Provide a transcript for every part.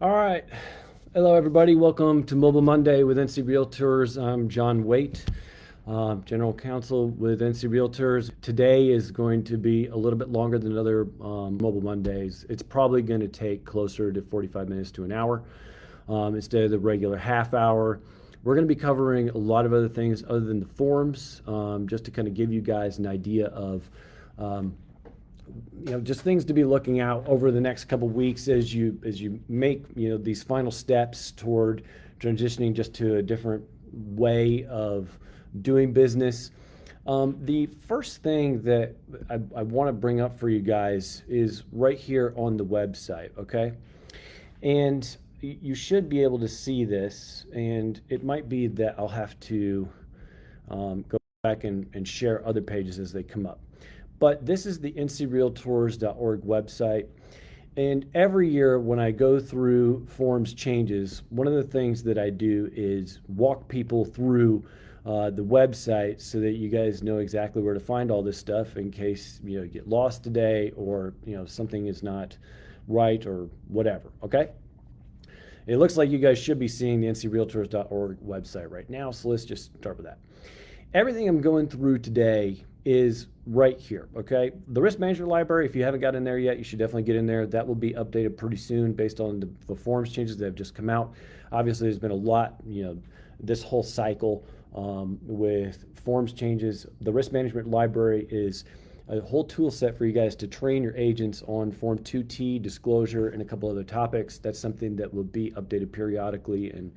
All right. Hello, everybody. Welcome to Mobile Monday with NC Realtors. I'm John Waite, General Counsel with NC Realtors. Today is going to be a little bit longer than other Mobile Mondays. It's probably going to take closer to 45 minutes to an hour instead of the regular half hour. We're going to be covering a lot of other things other than the forms, just to kind of give you guys an idea of just things to be looking out over the next couple of weeks as you make these final steps toward transitioning just to a different way of doing business. The first thing that I want to bring up for you guys is right here on the website, okay? And you should be able to see this, and it might be that I'll have to go back and share other pages as they come up. But this is the ncrealtors.org website. And every year when I go through forms changes, one of the things that I do is walk people through the website so that you guys know exactly where to find all this stuff in case you get lost today or something is not right or whatever, okay? It looks like you guys should be seeing the ncrealtors.org website right now, so let's just start with that. Everything I'm going through today is right here, okay? The risk management library, if you haven't got in there yet, you should definitely get in there. That will be updated pretty soon based on the forms changes that have just come out. Obviously, there's been a lot, this whole cycle with forms changes. The risk management library is a whole tool set for you guys to train your agents on Form 2T, disclosure, and a couple other topics. That's something that will be updated periodically and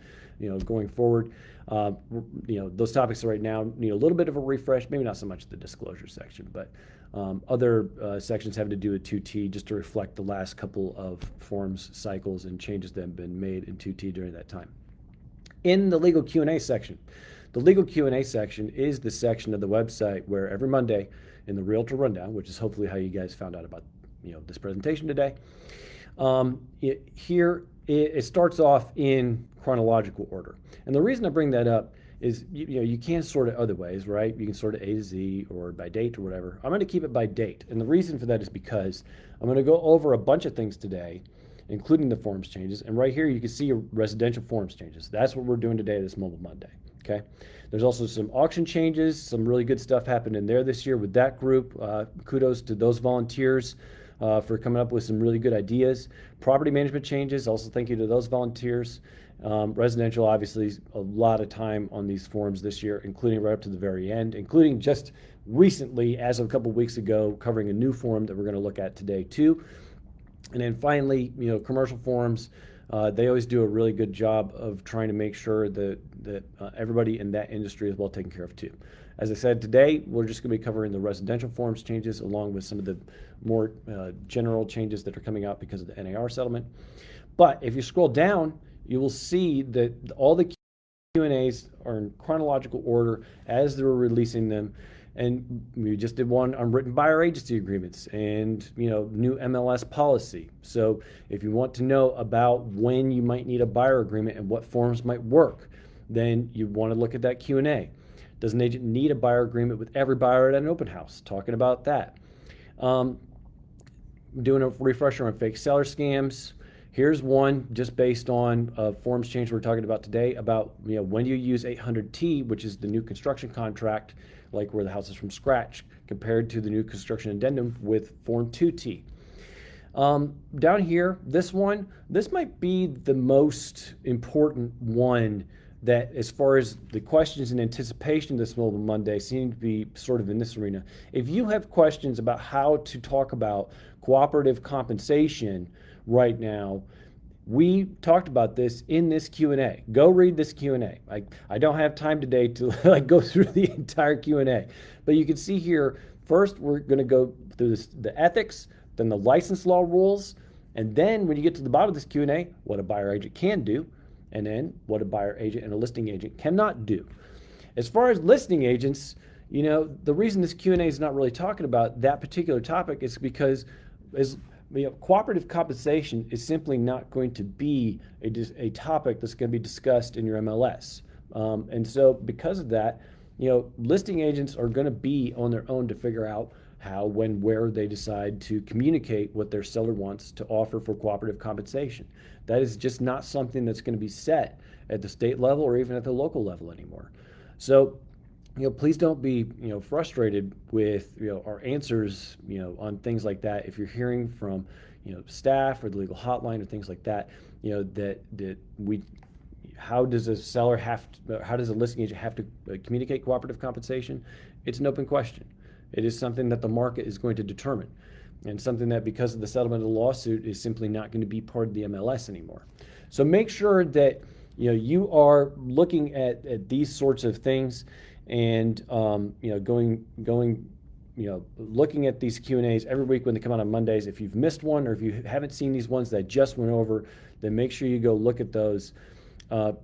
going forward. Those topics right now need a little bit of a refresh, maybe not so much the disclosure section, but other sections having to do with 2T just to reflect the last couple of forms cycles and changes that have been made in 2T during that time. In the legal Q&A section, the legal Q&A section is the section of the website where every Monday in the Realtor Rundown, which is hopefully how you guys found out about this presentation today, it starts off in chronological order. And the reason I bring that up is you can sort it other ways, right? You can sort it A to Z or by date or whatever. I'm going to keep it by date. And the reason for that is because I'm going to go over a bunch of things today, including the forms changes. And right here, you can see your residential forms changes. That's what we're doing today, this Mobile Monday, okay? There's also some auction changes. Some really good stuff happened in there this year with that group. Kudos to those volunteers for coming up with some really good ideas. Property management changes, also thank you to those volunteers. Residential, obviously, a lot of time on these forms this year, including right up to the very end, including just recently, as of a couple of weeks ago, covering a new form that we're going to look at today too. And then finally, commercial forms, they always do a really good job of trying to make sure that everybody in that industry is well taken care of too. As I said, today we're just going to be covering the residential forms changes along with some of the more general changes that are coming out because of the NAR settlement. But if you scroll down, you will see that all the Q&As are in chronological order as they were releasing them. And we just did one on written buyer agency agreements and new MLS policy. So if you want to know about when you might need a buyer agreement and what forms might work, then you want to look at that Q&A. Does an agent need a buyer agreement with every buyer at an open house? Talking about that. Doing a refresher on fake seller scams. Here's one just based on forms change we're talking about today about when you use 800T, which is the new construction contract, like where the house is from scratch, compared to the new construction addendum with Form 2T. Down here, this might be the most important one that, as far as the questions in anticipation of this Mobile Monday, seem to be sort of in this arena. If you have questions about how to talk about cooperative compensation right now, we talked about this in this Q&A. Go read this Q&A. I don't have time today to go through the entire Q&A, but you can see here, first we're going to go through the ethics, then the license law rules, and then when you get to the bottom of this Q&A, what a buyer agent can do, and then what a buyer agent and a listing agent cannot do. As far as listing agents, the reason this Q&A is not really talking about that particular topic is because cooperative compensation is simply not going to be a topic that's going to be discussed in your MLS. And so because of that, listing agents are going to be on their own to figure out how, when, where they decide to communicate what their seller wants to offer for cooperative compensation. That is just not something that's going to be set at the state level or even at the local level anymore. So, please don't be, frustrated with, our answers, on things like that. If you're hearing from, staff or the legal hotline or things like that, how does a seller how does a listing agent have to communicate cooperative compensation? It's an open question. It is something that the market is going to determine, and something that, because of the settlement of the lawsuit, is simply not going to be part of the MLS anymore. So make sure that you are looking at these sorts of things, and looking at these Q&As every week when they come out on Mondays. If you've missed one, or if you haven't seen these ones that I just went over, then make sure you go look at those.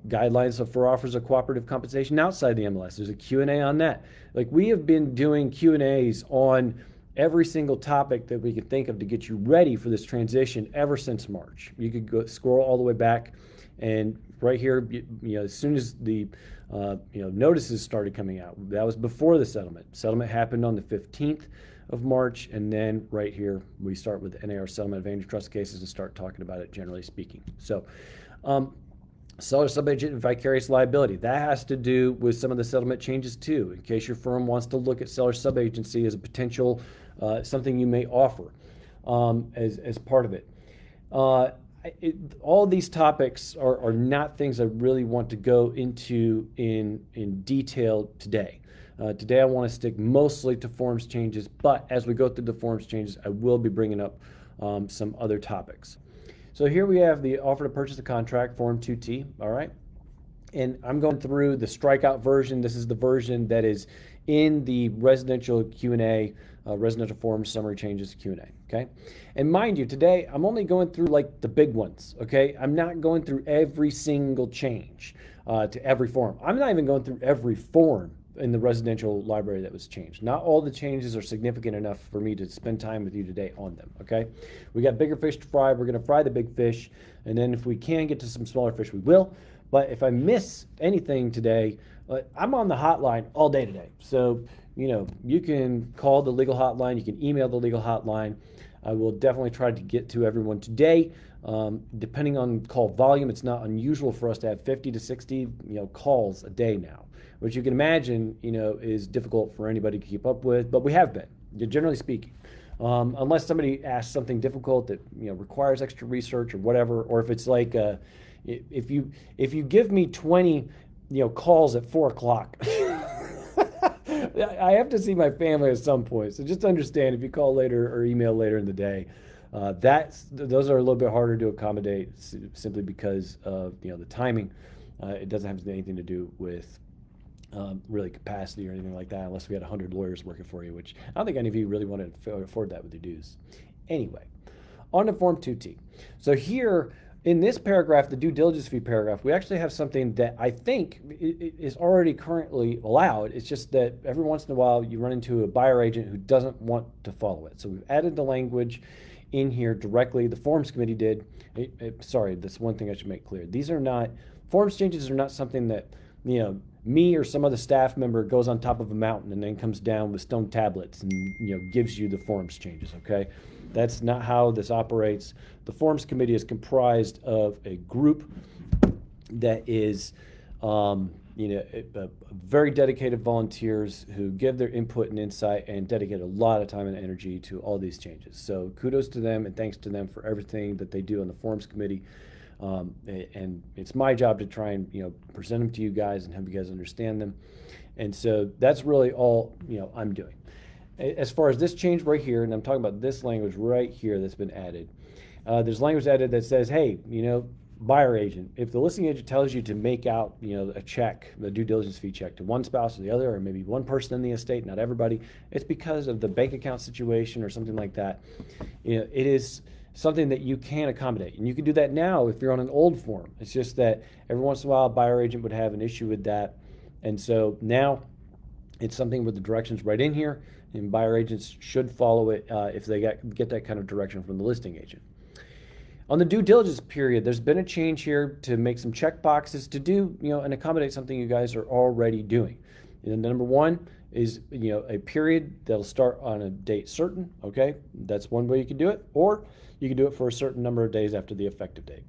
Guidelines for offers of cooperative compensation outside the MLS. There's a Q&A on that. Like, we have been doing Q&As on every single topic that we could think of to get you ready for this transition ever since March. You could scroll all the way back, and right here, as soon as the notices started coming out, that was before the settlement. Settlement happened on the 15th of March, and then right here we start with the NAR settlement of antitrust cases and start talking about it, generally speaking. So, seller subagent and vicarious liability. That has to do with some of the settlement changes too, in case your firm wants to look at seller subagency as a potential something you may offer as part of it. All of these topics are not things I really want to go into in detail today. Today I want to stick mostly to forms changes, but as we go through the forms changes, I will be bringing up some other topics. So here we have the offer to purchase a contract, Form 2T, all right? And I'm going through the strikeout version. This is the version that is in the residential Q&A, residential forms summary changes Q&A, okay? And mind you, today I'm only going through like the big ones, okay? I'm not going through every single change to every form. I'm not even going through every form in the residential library that was changed. Not all the changes are significant enough for me to spend time with you today on them, okay? We got bigger fish to fry. We're going to fry the big fish, and then if we can get to some smaller fish, we will. But if I miss anything today, I'm on the hotline all day today. So, you can call the legal hotline. You can email the legal hotline. I will definitely try to get to everyone today. Depending on call volume, it's not unusual for us to have 50 to 60, calls a day now, which you can imagine, is difficult for anybody to keep up with, but we have been, generally speaking. Unless somebody asks something difficult that, requires extra research or whatever, or if it's like, if you give me 20, calls at 4 o'clock, I have to see my family at some point. So just understand, if you call later or email later in the day, those are a little bit harder to accommodate, simply because of the timing. It doesn't have anything to do with really capacity or anything like that, unless we had 100 lawyers working for you, which I don't think any of you really want to afford that with your dues. Anyway, on to Form 2T. So here, in this paragraph, the due diligence fee paragraph, we actually have something that I think is already currently allowed. It's just that every once in a while you run into a buyer agent who doesn't want to follow it. So we've added the language in here directly. The Forms Committee did. Sorry, that's one thing I should make clear. These are not, forms changes are not something that, me or some other staff member goes on top of a mountain and then comes down with stone tablets and gives you the forms changes, okay? That's not how this operates. The Forms Committee is comprised of a group that is very dedicated volunteers who give their input and insight and dedicate a lot of time and energy to all these changes. So kudos to them, and thanks to them for everything that they do on the Forms Committee. And it's my job to try and present them to you guys and help you guys understand them. And so that's really all I'm doing. As far as this change right here, and I'm talking about this language right here that's been added, there's language added that says, hey, buyer agent, if the listing agent tells you to make out a check, the due diligence fee check, to one spouse or the other, or maybe one person in the estate, not everybody, it's because of the bank account situation or something like that. It is something that you can accommodate, and you can do that now if you're on an old form. It's just that every once in a while a buyer agent would have an issue with that, and so now it's something with the directions right in here, and buyer agents should follow it if they get that kind of direction from the listing agent. On the due diligence period, there's been a change here to make some check boxes to do and accommodate something you guys are already doing. Number one, is, a period that'll start on a date certain, okay? That's one way you can do it, or you can do it for a certain number of days after the effective date.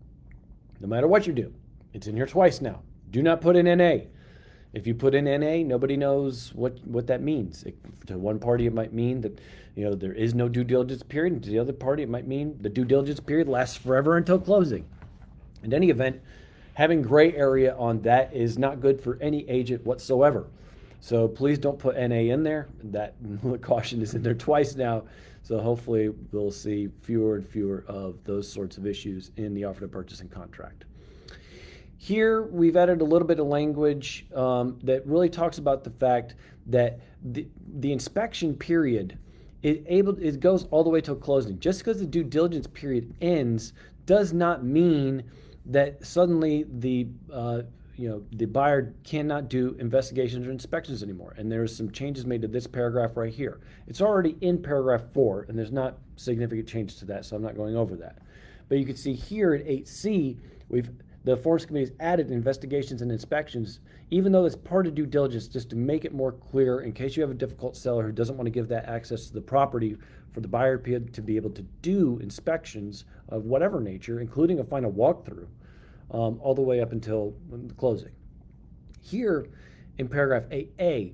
No matter what you do, it's in here twice now. Do not put in NA. If you put in NA, nobody knows what that means. To one party, it might mean that there is no due diligence period, and to the other party, it might mean the due diligence period lasts forever until closing. In any event, having gray area on that is not good for any agent whatsoever. So please don't put NA in there. That caution is in there twice now. So hopefully we'll see fewer and fewer of those sorts of issues in the offer to purchase and contract. Here we've added a little bit of language that really talks about the fact that the inspection period, it goes all the way till closing. Just because the due diligence period ends does not mean that suddenly the buyer cannot do investigations or inspections anymore. And there's some changes made to this paragraph right here. It's already in paragraph 4, and there's not significant changes to that, so I'm not going over that. But you can see here at 8C, the Forms Committee has added investigations and inspections, even though it's part of due diligence, just to make it more clear in case you have a difficult seller who doesn't want to give that access to the property for the buyer to be able to do inspections of whatever nature, including a final walkthrough, all the way up until the closing. Here in paragraph 8A,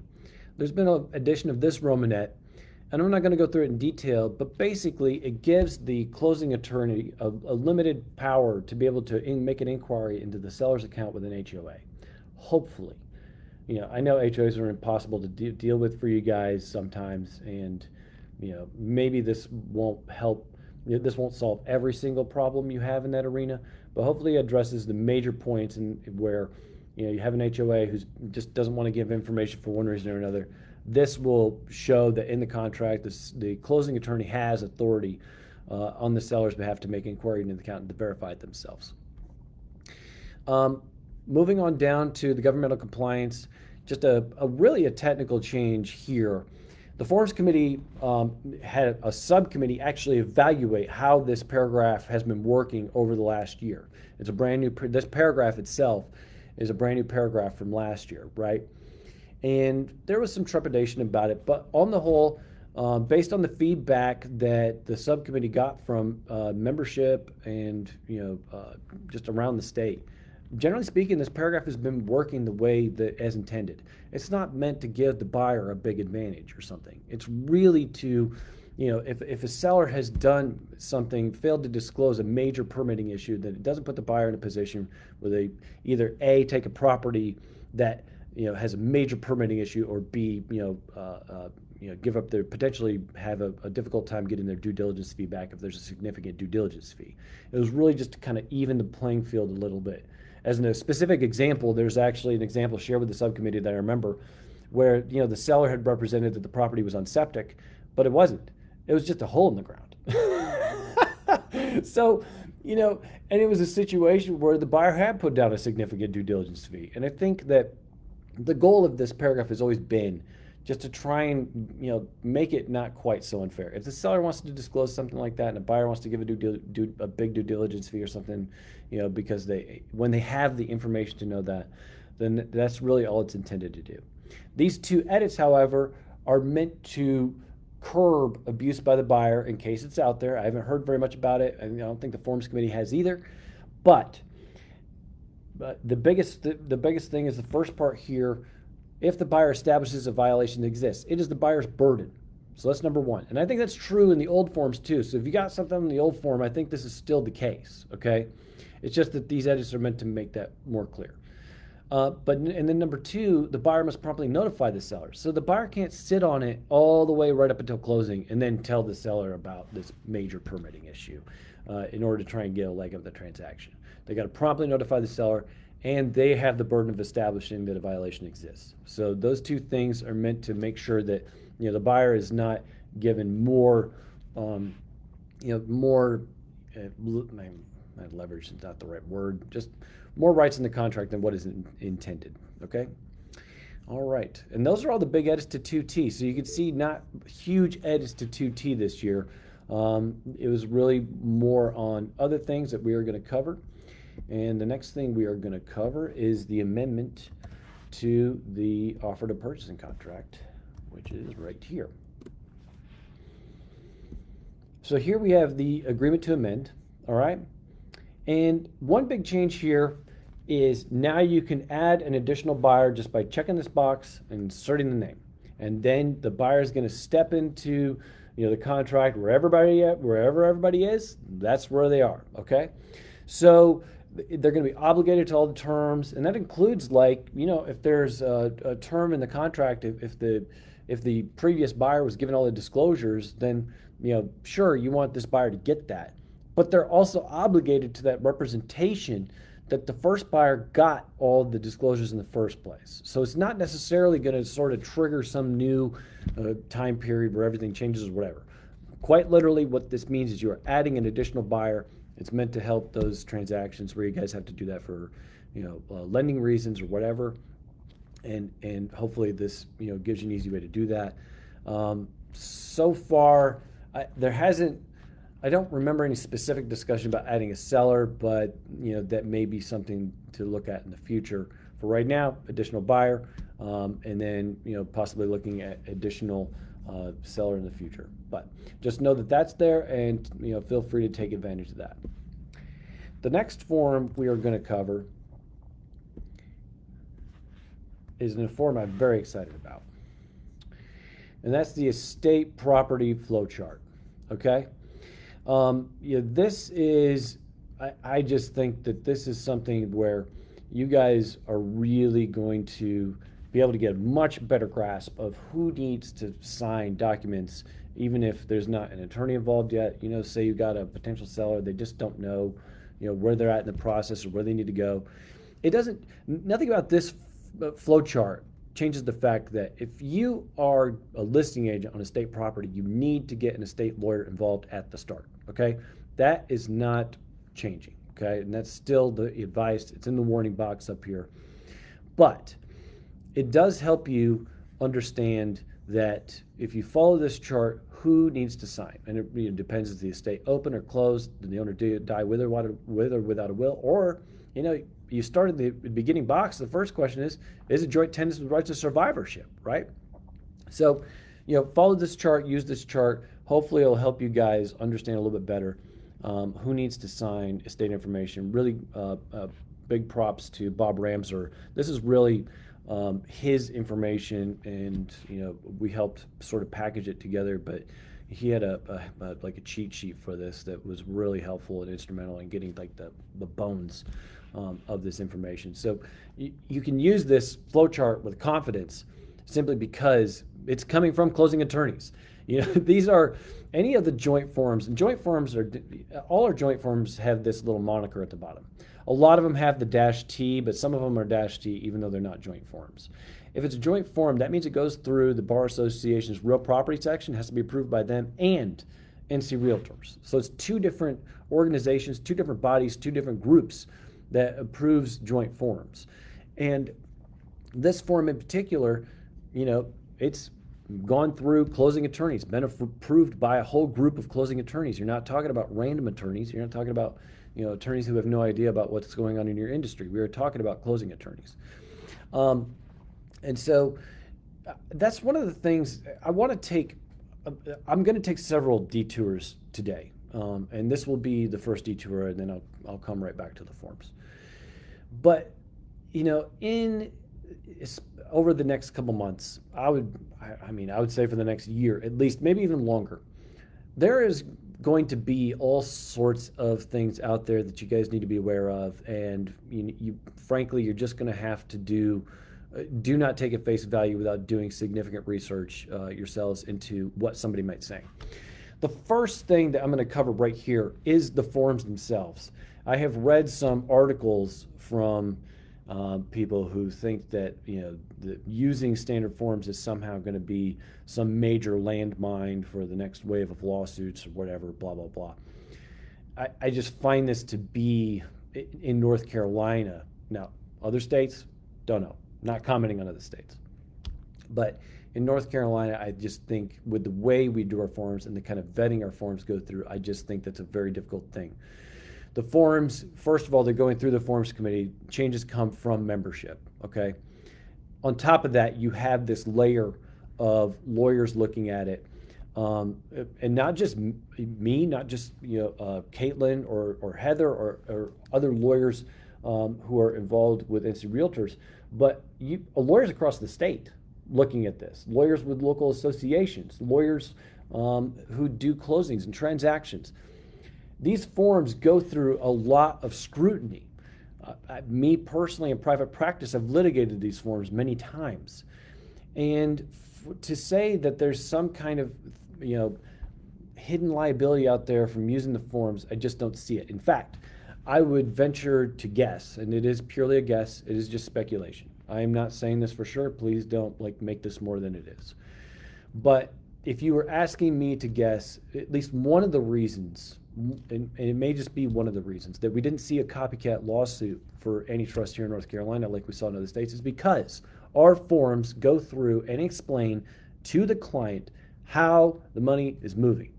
there's been an addition of this Romanette, and I'm not going to go through it in detail, but basically it gives the closing attorney a limited power to be able to make an inquiry into the seller's account with an HOA. Hopefully. I know HOAs are impossible to deal with for you guys sometimes, and maybe this won't help. This won't solve every single problem you have in that arena, but hopefully it addresses the major points where you have an HOA who just doesn't want to give information for one reason or another. This will show that in the contract, the closing attorney has authority on the seller's behalf to make inquiry into the account and to verify it themselves. Moving on down to the governmental compliance, just really a technical change here. The Forms Committee had a subcommittee actually evaluate how this paragraph has been working over the last year. It's a brand new, this paragraph itself is a brand new paragraph from last year, right? And there was some trepidation about it, but on the whole, based on the feedback that the subcommittee got from membership and just around the state, generally speaking, this paragraph has been working the way that as intended. It's not meant to give the buyer a big advantage or something. It's really to, if a seller has done something, failed to disclose a major permitting issue, then it doesn't put the buyer in a position where they either A, take a property that has a major permitting issue, or B, give up potentially have a difficult time getting their due diligence fee back if there's a significant due diligence fee. It was really just to kind of even the playing field a little bit. As a specific example, there's actually an example shared with the subcommittee that I remember where the seller had represented that the property was on septic, but it wasn't. It was just a hole in the ground. So, and it was a situation where the buyer had put down a significant due diligence fee. And I think that the goal of this paragraph has always been just to try and make it not quite so unfair. If the seller wants to disclose something like that and a buyer wants to give a big due diligence fee or something, because when they have the information to know that, then that's really all it's intended to do. These two edits, however, are meant to curb abuse by the buyer in case it's out there. I haven't heard very much about it, and I don't think the Forms Committee has either. But the biggest thing is the first part here. If the buyer establishes a violation exists, it is the buyer's burden. So that's number one. And I think that's true in the old forms too. So if you got something in the old form, I think this is still the case, okay? It's just that these edits are meant to make that more clear. And then number two, the buyer must promptly notify the seller. So the buyer can't sit on it all the way right up until closing and then tell the seller about this major permitting issue in order to try and get a leg of the transaction. They got to promptly notify the seller, and they have the burden of establishing that a violation exists. So those two things are meant to make sure that the buyer is not given more, leverage is not the right word, just more rights in the contract than what is intended. Okay. All right, and those are all the big edits to 2T. So you can see not huge edits to 2T this year. It was really more on other things that we are going to cover. And the next thing we are going to cover is the amendment to the offer to purchasing contract. which is right here. So here we have the agreement to amend, all right? And one big change here is now you can add an additional buyer just by checking this box and inserting the name. And then the buyer is going to step into the contract wherever everybody is, that's where they are, okay? So they're going to be obligated to all the terms, and that includes if there's a term in the contract, if the previous buyer was given all the disclosures, then sure, you want this buyer to get that. But they're also obligated to that representation that the first buyer got all the disclosures in the first place. So it's not necessarily going to sort of trigger some new time period where everything changes or whatever. Quite literally, what this means is you're adding an additional buyer. It's meant to help those transactions where you guys have to do that for lending reasons or whatever. And hopefully this gives you an easy way to do that. So far, I don't remember any specific discussion about adding a seller, but that may be something to look at in the future. For right now, additional buyer, and then possibly looking at additional seller in the future. But just know that that's there, and feel free to take advantage of that. The next form we are going to cover is a form I'm very excited about, and that's the estate property flowchart. Okay. This is, I just think that this is something where you guys are really going to be able to get a much better grasp of who needs to sign documents, even if there's not an attorney involved yet. Say you got a potential seller, they just don't know, where they're at in the process or where they need to go. Nothing about this flow chart changes the fact that if you are a listing agent on estate property, you need to get an estate lawyer involved at the start, okay? That is not changing, okay? And that's still the advice. It's in the warning box up here. But it does help you understand that if you follow this chart, who needs to sign? And it depends, is the estate open or closed? Did the owner die with or without a will? Or, you start in the beginning box, the first question is it joint tenants with rights of survivorship, right? So, follow this chart, use this chart. Hopefully it'll help you guys understand a little bit better who needs to sign estate information. Really big props to Bob Ramser. This is really his information, and we helped sort of package it together, but he had a cheat sheet for this that was really helpful and instrumental in getting the bones of this information. So you can use this flowchart with confidence simply because it's coming from closing attorneys. These are any of the joint forms, and joint forms all our joint forms have this little moniker at the bottom. A lot of them have the -T, but some of them are -T even though they're not joint forms. If it's a joint form, that means it goes through the Bar Association's real property section, has to be approved by them and NC Realtors. So it's two different organizations, two different bodies, two different groups that approves joint forms. And this form in particular, it's gone through closing attorneys, been approved by a whole group of closing attorneys. You're not talking about random attorneys. You're not talking about attorneys who have no idea about what's going on in your industry. We are talking about closing attorneys. And so that's one of the things I want to take. I'm going to take several detours today. And this will be the first detour, and then I'll come right back to the forms. But over the next couple months, I would say for the next year at least, maybe even longer, there is going to be all sorts of things out there that you guys need to be aware of, and frankly, you're just going to have to do not take at face value without doing significant research yourselves into what somebody might say. The first thing that I'm going to cover right here is the forms themselves. I have read some articles from people who think that that using standard forms is somehow going to be some major landmine for the next wave of lawsuits or whatever, blah, blah, blah. I just find this to be in North Carolina. Now, other states, don't know. Not commenting on other states. But in North Carolina, I just think with the way we do our forms and the kind of vetting our forms go through, I just think that's a very difficult thing. The forms, first of all, they're going through the forms committee. Changes come from membership, okay? On top of that, you have this layer of lawyers looking at it, and not just me, not just Caitlin or Heather or other lawyers who are involved with NC Realtors, but lawyers across the state looking at this, lawyers with local associations, lawyers who do closings and transactions. These forms go through a lot of scrutiny. Me personally in private practice, I've litigated these forms many times. And to say that there's some kind of hidden liability out there from using the forms, I just don't see it. In fact, I would venture to guess, and it is purely a guess, it is just speculation. I am not saying this for sure. Please don't make this more than it is. But if you were asking me to guess, at least one of the reasons, and it may just be one of the reasons, that we didn't see a copycat lawsuit for antitrust here in North Carolina like we saw in other states is because our forms go through and explain to the client how the money is moving.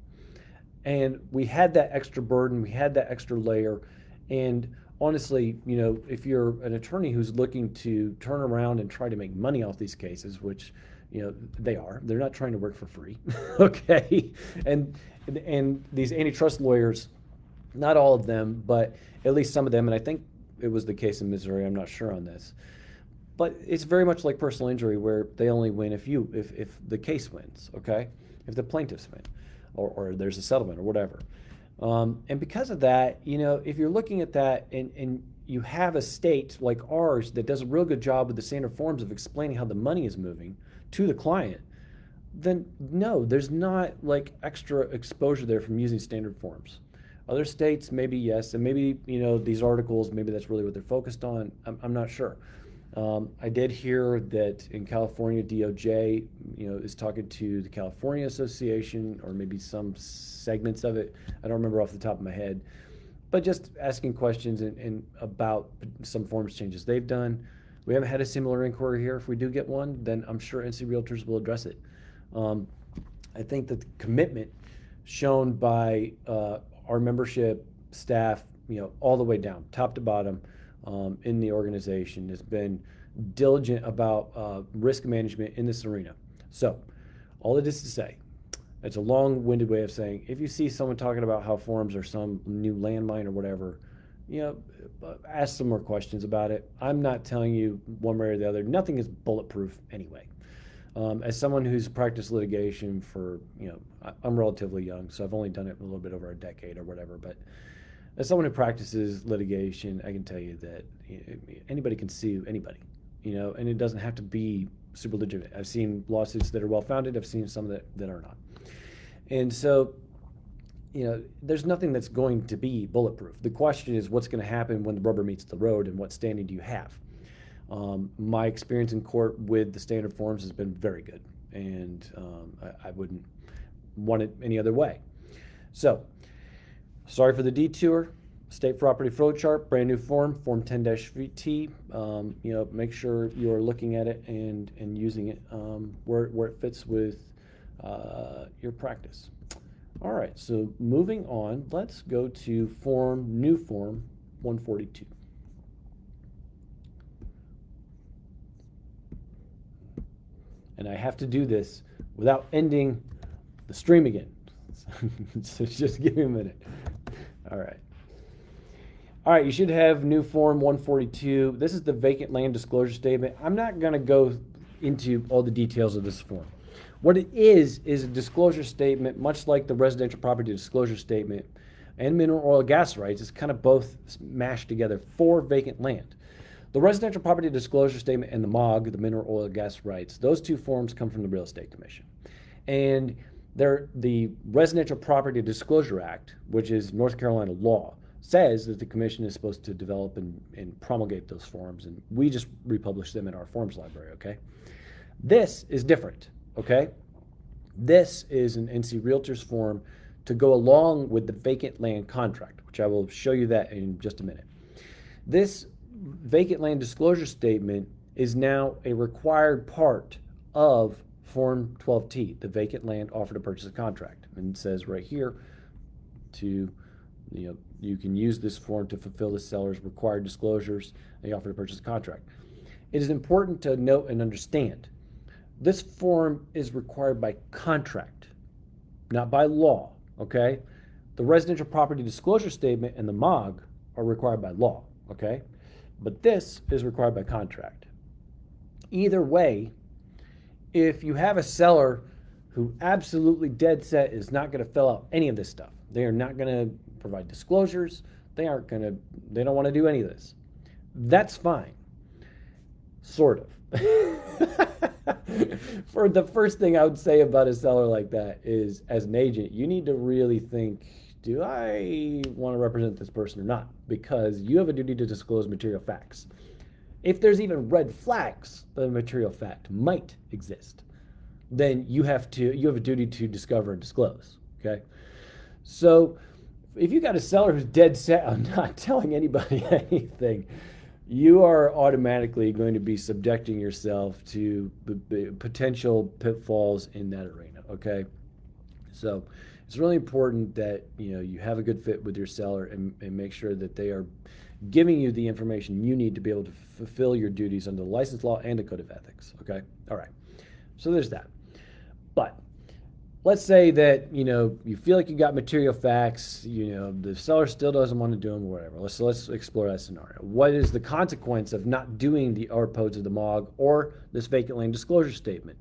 And we had that extra burden, we had that extra layer. And honestly, if you're an attorney who's looking to turn around and try to make money off these cases, which they're not trying to work for free, okay? And these antitrust lawyers, not all of them, but at least some of them, and I think it was the case in Missouri, I'm not sure on this, but it's very much like personal injury where they only win if the case wins, okay? If the plaintiffs win, or there's a settlement or whatever. And because of that, if you're looking at that and you have a state like ours that does a real good job with the standard forms of explaining how the money is moving to the client, then no, there's not extra exposure there from using standard forms. Other states, maybe yes, and maybe these articles, maybe that's really what they're focused on. I'm not sure. I did hear that in California, DOJ, is talking to the California Association or maybe some segments of it. I don't remember off the top of my head, but just asking questions and about some forms changes they've done. We haven't had a similar inquiry here. If we do get one, then I'm sure NC Realtors will address it. I think that the commitment shown by our membership, staff, all the way down, top to bottom, in the organization has been diligent about risk management in this arena. So, all it is to say, it's a long-winded way of saying, if you see someone talking about how forms are some new landmine or whatever, ask some more questions about it. I'm not telling you one way or the other. Nothing is bulletproof anyway. As someone who's practiced litigation for, I'm relatively young, so I've only done it a little bit over a decade or whatever, but as someone who practices litigation, I can tell you that anybody can sue anybody, and it doesn't have to be super legitimate. I've seen lawsuits that are well-founded. I've seen some that are not. And so, there's nothing that's going to be bulletproof. The question is what's going to happen when the rubber meets the road and what standing do you have? My experience in court with the standard forms has been very good, and I wouldn't want it any other way. So, sorry for the detour. State property flowchart, brand new form 10-VT. Make sure you're looking at it and using it where it fits with your practice. All right, so moving on, let's go to new form 142. And I have to do this without ending the stream again. So just give me a minute. All right, you should have new form 142. This is the vacant land disclosure statement. I'm not going to go into all the details of this form. What it is a disclosure statement, much like the residential property disclosure statement and mineral oil gas rights. It's kind of both mashed together for vacant land. The residential property disclosure statement and the MOG, the mineral oil gas rights, those two forms come from the Real Estate Commission. And the Residential Property Disclosure Act, which is North Carolina law, says that the commission is supposed to develop and promulgate those forms, and we just republish them in our forms library, okay? This is different, okay? This is an NC Realtors form to go along with the vacant land contract, which I will show you that in just a minute. This vacant land disclosure statement is now a required part of Form 12T, the vacant land offer to purchase contract. And it says right here you can use this form to fulfill the seller's required disclosures and the offer to purchase a contract. It is important to note and understand This form is required by contract, not by law, okay? The residential property disclosure statement and the MOG are required by law, okay? But this is required by contract. Either way, if you have a seller who absolutely dead set is not going to fill out any of this stuff, they are not going to provide disclosures, they don't want to do any of this, that's fine. Sort of. For the first thing I would say about a seller like that is, as an agent, you need to really think, do I want to represent this person or not? Because you have a duty to disclose material facts. If there's even red flags that a material fact might exist, then you have a duty to discover and disclose, okay? So if you got a seller who's dead set on not telling anybody anything, you are automatically going to be subjecting yourself to potential pitfalls in that arena, okay? So it's really important that you have a good fit with your seller and make sure that they are giving you the information you need to be able to fulfill your duties under the license law and the code of ethics, okay? All right, so there's that. But let's say that you feel like you got material facts, the seller still doesn't want to do them or whatever. Let's explore that scenario. What is the consequence of not doing the RPOs of the MOG or this vacant land disclosure statement?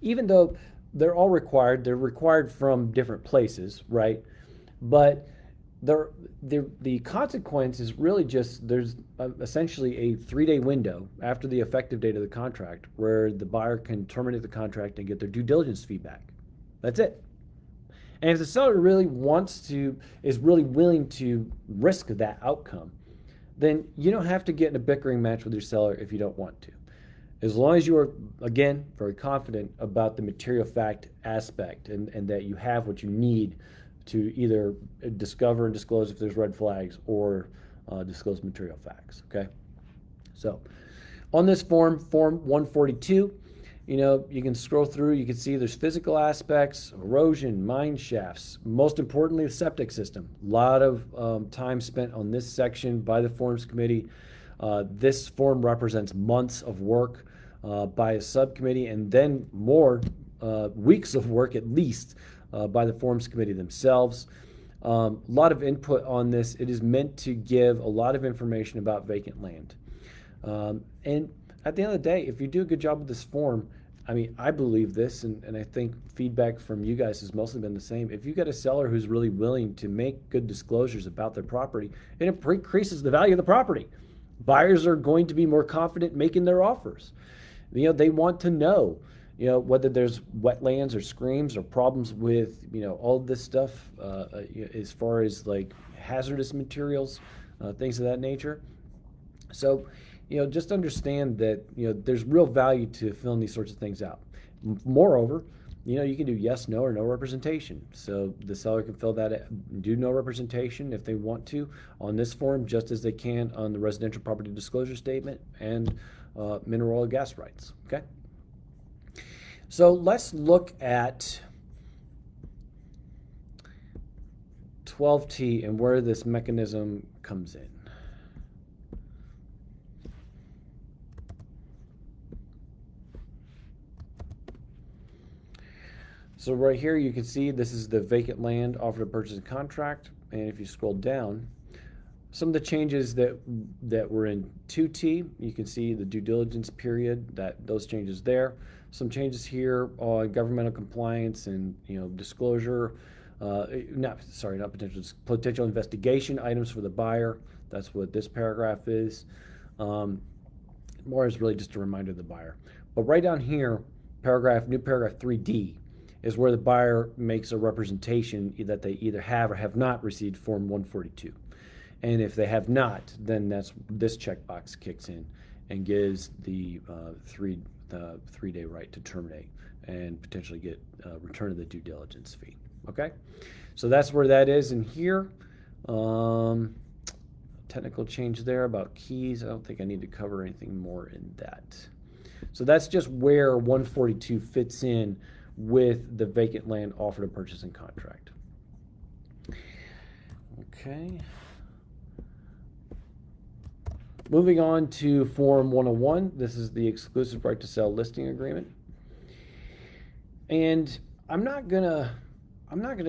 Even though they're all required, they're required from different places, right? But the consequence is really just there's essentially a 3-day window after the effective date of the contract where the buyer can terminate the contract and get their due diligence feedback. That's it. And if the seller really is really willing to risk that outcome, then you don't have to get in a bickering match with your seller if you don't want to. As long as you are, again, very confident about the material fact aspect and that you have what you need to either discover and disclose if there's red flags or disclose material facts, okay? So on this form 142, you can scroll through, you can see there's physical aspects, erosion, mine shafts, most importantly, the septic system. A lot of time spent on this section by the forms committee. This form represents months of work by a subcommittee and then more weeks of work at least by the forms committee themselves. A lot of input on this. It is meant to give a lot of information about vacant land. And at the end of the day, if you do a good job with this form, I believe this, and I think feedback from you guys has mostly been the same. If you get a seller who's really willing to make good disclosures about their property, it increases the value of the property. Buyers are going to be more confident making their offers. They want to know, whether there's wetlands or screens or problems with, all this stuff as far as like hazardous materials, things of that nature. So, just understand that, there's real value to filling these sorts of things out. Moreover, you can do yes, no, or no representation. So the seller can fill that, do no representation if they want to on this form, just as they can on the residential property disclosure statement and mineral oil gas rights, okay? So let's look at 12T and where this mechanism comes in. So right here you can see this is the vacant land offered to purchase and contract, and if you scroll down, some of the changes that were in 2T, you can see the due diligence period, those changes there. Some changes here on governmental compliance and disclosure, not potential investigation items for the buyer. That's what this paragraph is. More is really just a reminder of the buyer. But right down here, new paragraph 3D is where the buyer makes a representation that they either have or have not received Form 142. And if they have not, then this checkbox kicks in and gives the 3-day right to terminate and potentially get return of the due diligence fee. Okay, so that's where that is in here. Technical change there about keys. I don't think I need to cover anything more in that. So that's just where 142 fits in with the vacant land offered to purchase and contract. Okay. Moving on to Form 101. This is the exclusive right to sell listing agreement. And I'm not gonna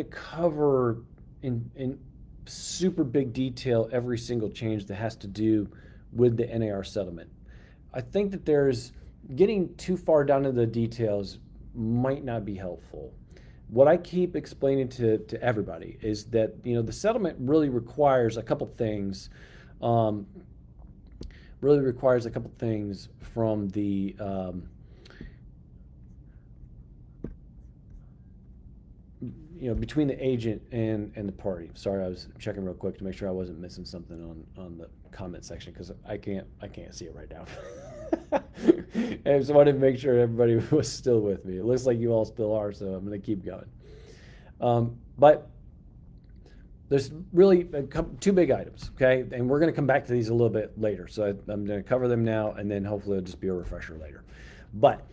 cover in super big detail every single change that has to do with the NAR settlement. I think that there's getting too far down into the details might not be helpful. What I keep explaining to everybody is that the settlement really requires a couple things. Um, really requires a couple things from the between the agent and the party. Sorry, I was checking real quick to make sure I wasn't missing something on the comment section because I can't see it right now. And I just wanted to make sure everybody was still with me. It looks like you all still are, so I'm going to keep going. But there's really two big items, okay? And we're going to come back to these a little bit later. So I'm going to cover them now, and then hopefully it'll just be a refresher later. But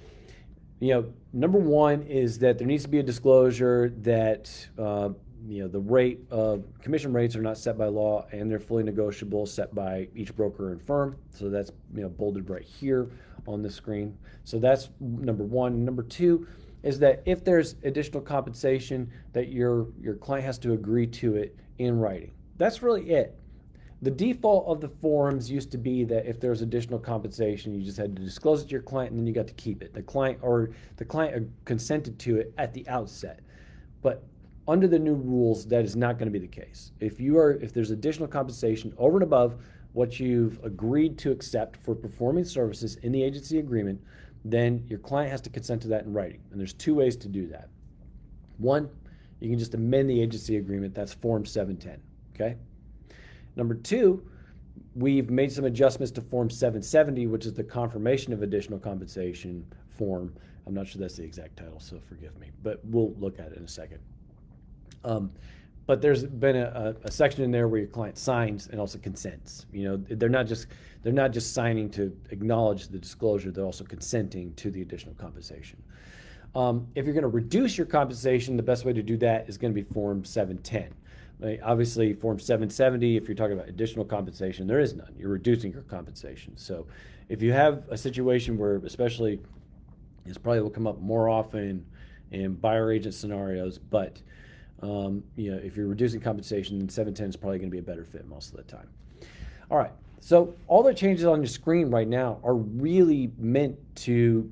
number one is that there needs to be a disclosure that the commission rates are not set by law and they're fully negotiable, set by each broker and firm. So that's bolded right here on the screen. So that's number one. Number two is that if there's additional compensation, that your client has to agree to it in writing. That's really it. The default of the forms used to be that if there's additional compensation, you just had to disclose it to your client and then you got to keep it. The client consented to it at the outset. But under the new rules, that is not going to be the case. If there's additional compensation over and above what you've agreed to accept for performing services in the agency agreement, then your client has to consent to that in writing. And there's two ways to do that. One, you can just amend the agency agreement. That's Form 710, okay? Number two, we've made some adjustments to Form 770, which is the confirmation of additional compensation form. I'm not sure that's the exact title, so forgive me, but we'll look at it in a second. But there's been a section in there where your client signs and also consents. They're not just signing to acknowledge the disclosure, they're also consenting to the additional compensation. If you're going to reduce your compensation, the best way to do that is going to be Form 710. Obviously, Form 770, if you're talking about additional compensation, there is none. You're reducing your compensation. So if you have a situation where, especially, this probably will come up more often in buyer agent scenarios, but if you're reducing compensation, then 710 is probably going to be a better fit most of the time. All right. So all the changes on your screen right now are really meant to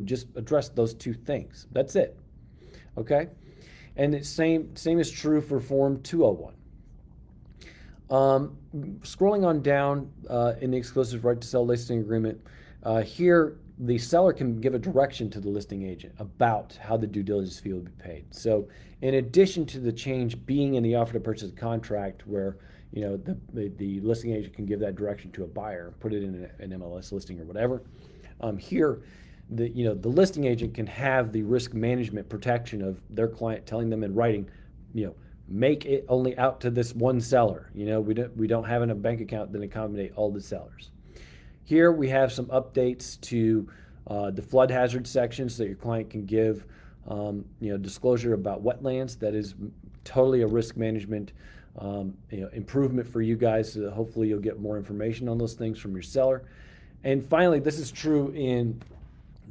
just address those two things. That's it. Okay. And the same is true for Form 201. Scrolling on down in the exclusive right to sell listing agreement, here the seller can give a direction to the listing agent about how the due diligence fee will be paid. So in addition to the change being in the offer to purchase contract where the listing agent can give that direction to a buyer, put it in an MLS listing or whatever, here the listing agent can have the risk management protection of their client telling them in writing, make it only out to this one seller. We don't have in a bank account that accommodate all the sellers. Here we have some updates to the flood hazard section so that your client can give disclosure about wetlands. That is totally a risk management improvement for you guys. So hopefully you'll get more information on those things from your seller. And finally, this is true in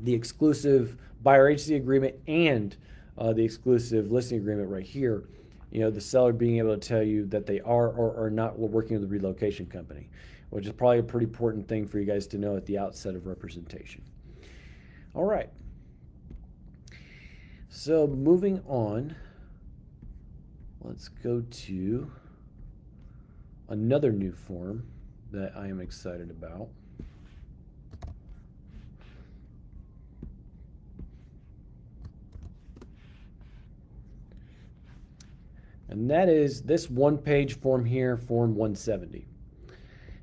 the exclusive buyer agency agreement and the exclusive listing agreement right here. The seller being able to tell you that they are or are not working with a relocation company, which is probably a pretty important thing for you guys to know at the outset of representation. All right. So moving on, let's go to another new form that I am excited about. And that is this one-page form here, Form 170.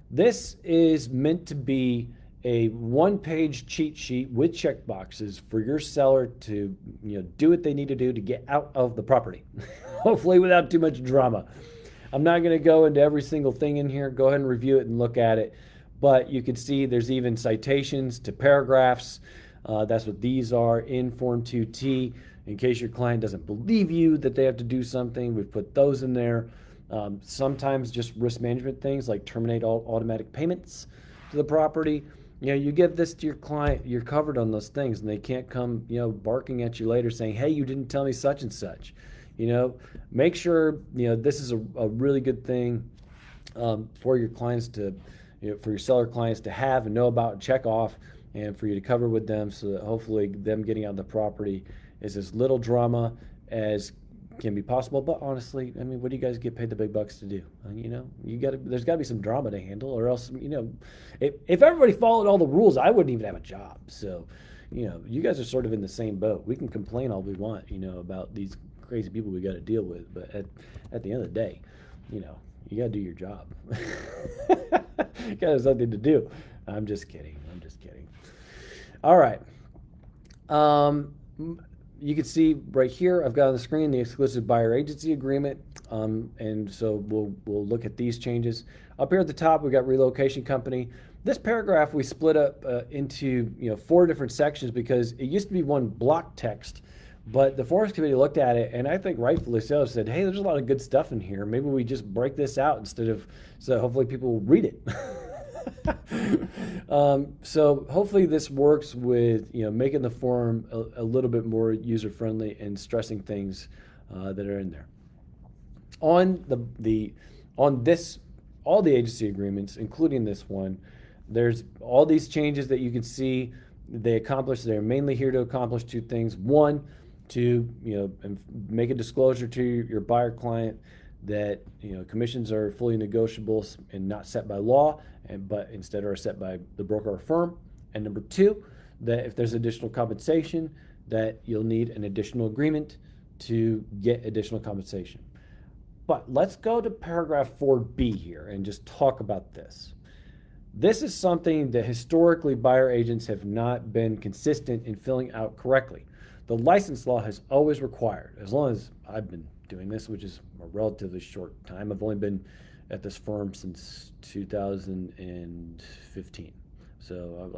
This is meant to be a one-page cheat sheet with check boxes for your seller to do what they need to do to get out of the property, hopefully without too much drama. I'm not going to go into every single thing in here. Go ahead and review it and look at it. But you can see there's even citations to paragraphs. That's what these are in Form 2T. In case your client doesn't believe you that they have to do something, we've put those in there. Sometimes just risk management things like terminate all automatic payments to the property. You give this to your client, you're covered on those things, and they can't come, barking at you later saying, "Hey, you didn't tell me such and such." Make sure this is a really good thing for your clients to, for your seller clients to have and know about and check off, and for you to cover with them, so that hopefully them getting out the property is as little drama as can be possible. But honestly, I mean, what do you guys get paid the big bucks to do? There's got to be some drama to handle, or else, if everybody followed all the rules, I wouldn't even have a job. So, you guys are sort of in the same boat. We can complain all we want, about these crazy people we got to deal with, but at the end of the day, you got to do your job. You got to have something to do. I'm just kidding. All right. You can see right here, I've got on the screen the exclusive buyer agency agreement. And so we'll look at these changes. Up here at the top, we've got relocation company. This paragraph we split up into 4 different sections, because it used to be one block text, but the Forest Committee looked at it, and I think rightfully so, said, hey, there's a lot of good stuff in here. Maybe we just break this out so hopefully people will read it. So hopefully this works with making the form a little bit more user friendly and stressing things that are in there. On all the agency agreements, including this one, there's all these changes that you can see they accomplish. They're mainly here to accomplish 2 things. One, to make a disclosure to your buyer client that commissions are fully negotiable and not set by law, but instead are set by the broker or firm. And number 2, that if there's additional compensation, that you'll need an additional agreement to get additional compensation. But let's go to paragraph 4B here and just talk about this. This is something that historically buyer agents have not been consistent in filling out correctly. The license law has always required, as long as I've been doing this, which is a relatively short time. I've only been at this firm since 2015. So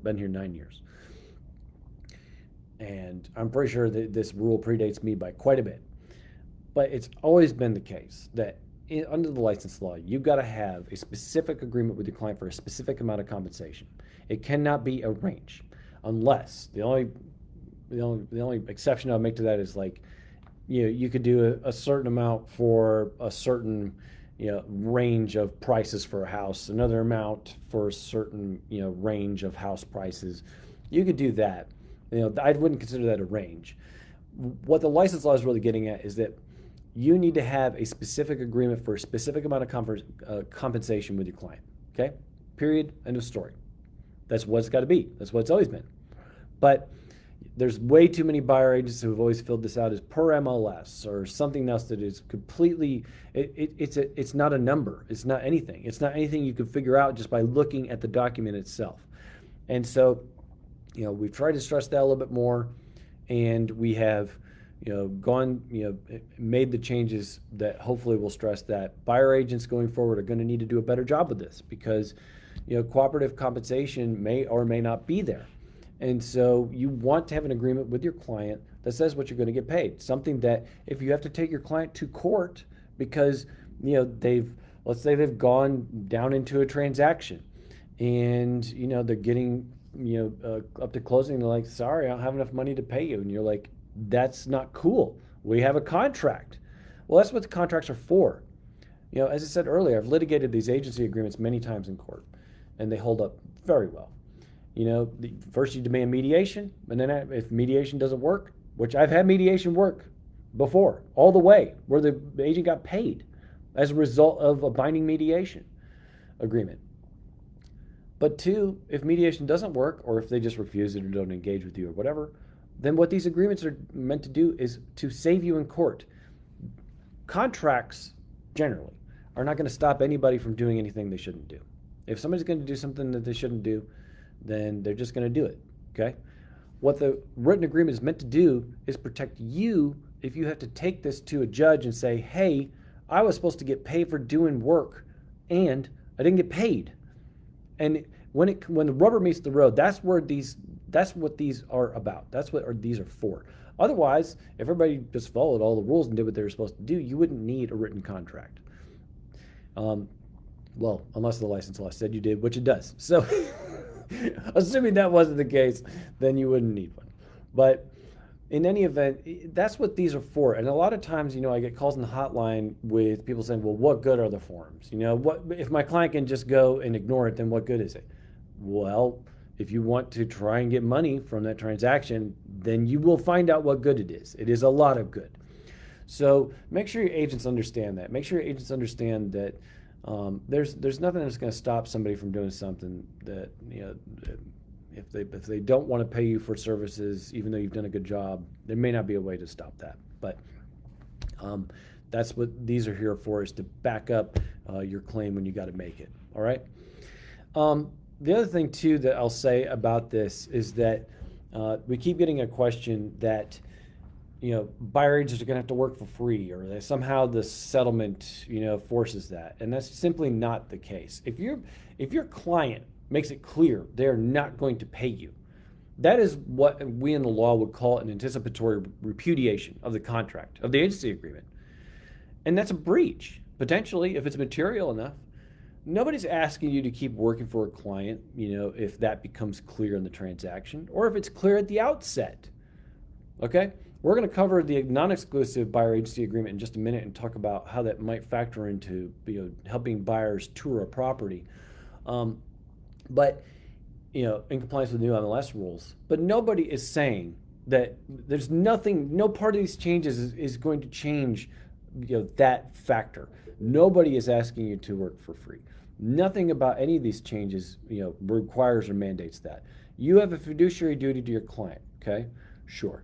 been here 9 years. And I'm pretty sure that this rule predates me by quite a bit. But it's always been the case that under the license law, you've got to have a specific agreement with your client for a specific amount of compensation. It cannot be a range, unless the only exception I'll make to that is you could do a certain amount for a certain range of prices for a house, another amount for a certain range of house prices. You could do that. I wouldn't consider that a range. What the license law is really getting at is that you need to have a specific agreement for a specific amount of compensation with your client. Okay? Period. End of story. That's what it's got to be. That's what it's always been. But there's way too many buyer agents who have always filled this out as per MLS or something else that is completely, it's not a number. It's not anything. It's not anything you can figure out just by looking at the document itself. And so, we've tried to stress that a little bit more, and we have, made the changes that hopefully will stress that. Buyer agents going forward are going to need to do a better job with this, because, cooperative compensation may or may not be there. And so you want to have an agreement with your client that says what you're going to get paid. Something that if you have to take your client to court because, let's say they've gone down into a transaction and, they're getting, up to closing, they're like, sorry, I don't have enough money to pay you. And you're like, that's not cool. We have a contract. Well, that's what the contracts are for. As I said earlier, I've litigated these agency agreements many times in court, and they hold up very well. First you demand mediation, and then if mediation doesn't work, which I've had mediation work before, all the way, where the agent got paid as a result of a binding mediation agreement. But 2, if mediation doesn't work, or if they just refuse it or don't engage with you or whatever, then what these agreements are meant to do is to save you in court. Contracts, generally, are not going to stop anybody from doing anything they shouldn't do. If somebody's going to do something that they shouldn't do, then they're just going to do it, okay? What the written agreement is meant to do is protect you if you have to take this to a judge and say, hey, I was supposed to get paid for doing work and I didn't get paid. And when the rubber meets the road, that's what these are about. That's what these are for. Otherwise, if everybody just followed all the rules and did what they were supposed to do, you wouldn't need a written contract. Well, unless the license law said you did, which it does. So Assuming that wasn't the case, then you wouldn't need one. But in any event, that's what these are for. And a lot of times, I get calls in the hotline with people saying, well, what good are the forms? What if my client can just go and ignore it, then what good is it? Well, if you want to try and get money from that transaction, then you will find out what good it is. It is a lot of good. So make sure your agents understand that. Make sure your agents understand that there's nothing that's going to stop somebody from doing something that, if they don't want to pay you for services, even though you've done a good job, there may not be a way to stop that. But that's what these are here for, is to back up your claim when you got to make it. All right. The other thing too that I'll say about this is that we keep getting a question that buyer agents are going to have to work for free, or that somehow the settlement forces that, and that's simply not the case. If your client makes it clear they're not going to pay you, that is what we in the law would call an anticipatory repudiation of the contract, of the agency agreement, and that's a breach potentially if it's material enough. Nobody's asking you to keep working for a client, if that becomes clear in the transaction, or if it's clear at the outset. Okay? We're going to cover the non-exclusive buyer agency agreement in just a minute and talk about how that might factor into helping buyers tour a property. But in compliance with the new MLS rules. But nobody is saying that there's nothing, no part of these changes is going to change that factor. Nobody is asking you to work for free. Nothing about any of these changes requires or mandates that. You have a fiduciary duty to your client, okay? Sure.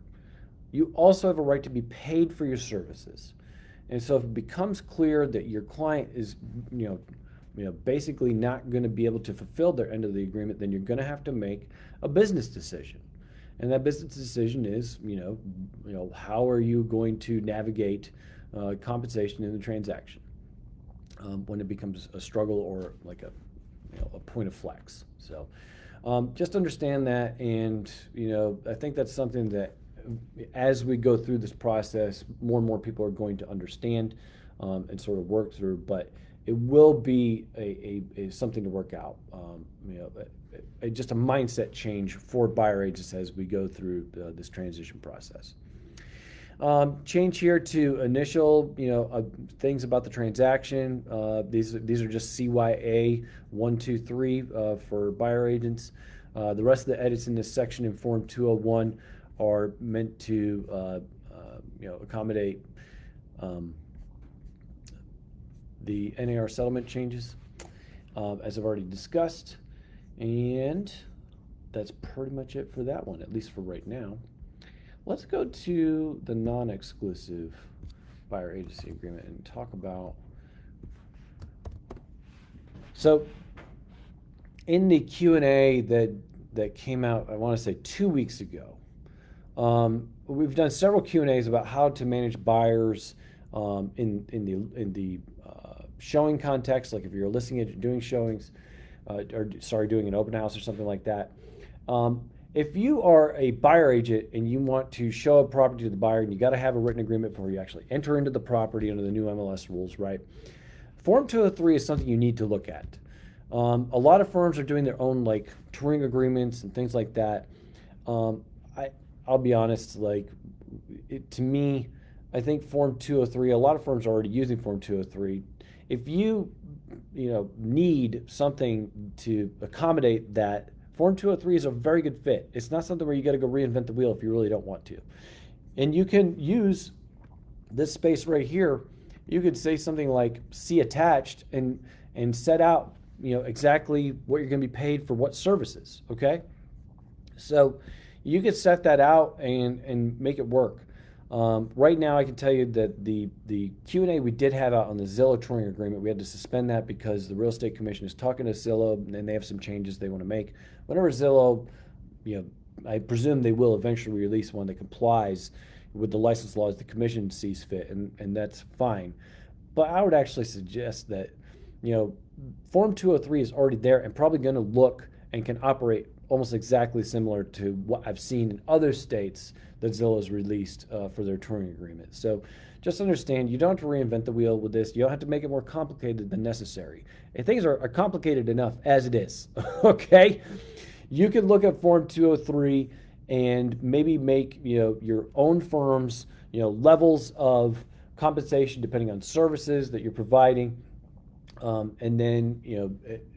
You also have a right to be paid for your services. And so if it becomes clear that your client is basically not going to be able to fulfill their end of the agreement, then you're going to have to make a business decision. And that business decision is, how are you going to navigate compensation in the transaction when it becomes a struggle or like a point of flex. So just understand that, and I think that's something that as we go through this process, more and more people are going to understand and sort of work through, but it will be a something to work out, just a mindset change for buyer agents as we go through this transition process. Change here to initial, things about the transaction. These are just CYA 1, 2, 3 for buyer agents. The rest of the edits in this section in Form 201 are meant to, accommodate the NAR settlement changes, as I've already discussed, and that's pretty much it for that one, at least for right now. Let's go to the non-exclusive buyer agency agreement and talk about. So, in the Q&A that came out, I want to say 2 weeks ago, we've done several Q&As about how to manage buyers in the showing context, like if you're a listing agent doing showings, doing an open house or something like that. If you are a buyer agent and you want to show a property to the buyer, and you got to have a written agreement before you actually enter into the property under the new MLS rules, right? Form 203 is something you need to look at. A lot of firms are doing their own like touring agreements and things like that. I'll be honest, to me, I think Form 203, a lot of firms are already using Form 203. If you need something to accommodate that, Form 203 is a very good fit. It's not something where you got to go reinvent the wheel if you really don't want to. And you can use this space right here. You could say something like "see attached" and set out exactly what you're going to be paid for what services. Okay, so you could set that out and make it work. Right now, I can tell you that the Q&A we did have out on the Zillow touring agreement, we had to suspend that because the Real Estate Commission is talking to Zillow and they have some changes they want to make. Whenever Zillow, I presume they will eventually release one that complies with the license laws the commission sees fit, and that's fine. But I would actually suggest that, Form 203 is already there and probably going to look and can operate almost exactly similar to what I've seen in other states that Zillow has released for their touring agreement. So just understand, you don't have to reinvent the wheel with this. You don't have to make it more complicated than necessary. And things are complicated enough as it is, okay? you could look at Form 203 and maybe make, your own firm's, levels of compensation depending on services that you're providing, and then,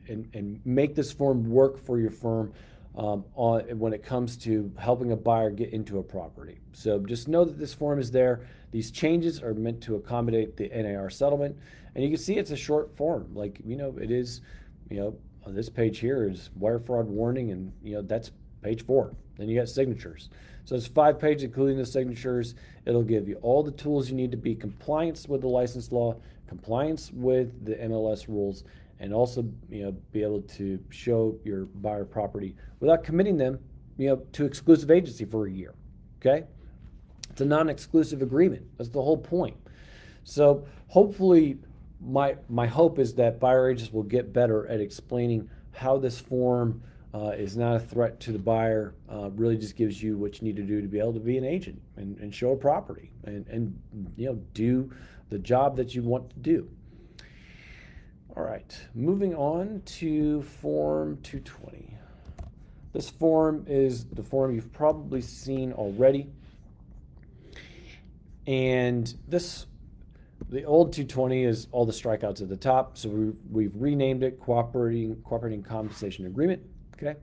and make this form work for your firm, when it comes to helping a buyer get into a property. So just know that this form is there. These changes are meant to accommodate the NAR settlement, and you can see it's a short form. Like, it is, on this page here is wire fraud warning, and that's page 4. Then you got signatures. So it's 5 pages, including the signatures. It'll give you all the tools you need to be compliant with the license law, compliance with the MLS rules, and also, be able to show your buyer property without committing them, to exclusive agency for a year. Okay? It's a non-exclusive agreement. That's the whole point. So hopefully, my hope is that buyer agents will get better at explaining how this form is not a threat to the buyer. Really just gives you what you need to do to be able to be an agent and show a property and do the job that you want to do. All right, moving on to Form 220. This form is the form you've probably seen already. And the old 220 is all the strikeouts at the top. So we've renamed it Cooperating Compensation Agreement. Okay.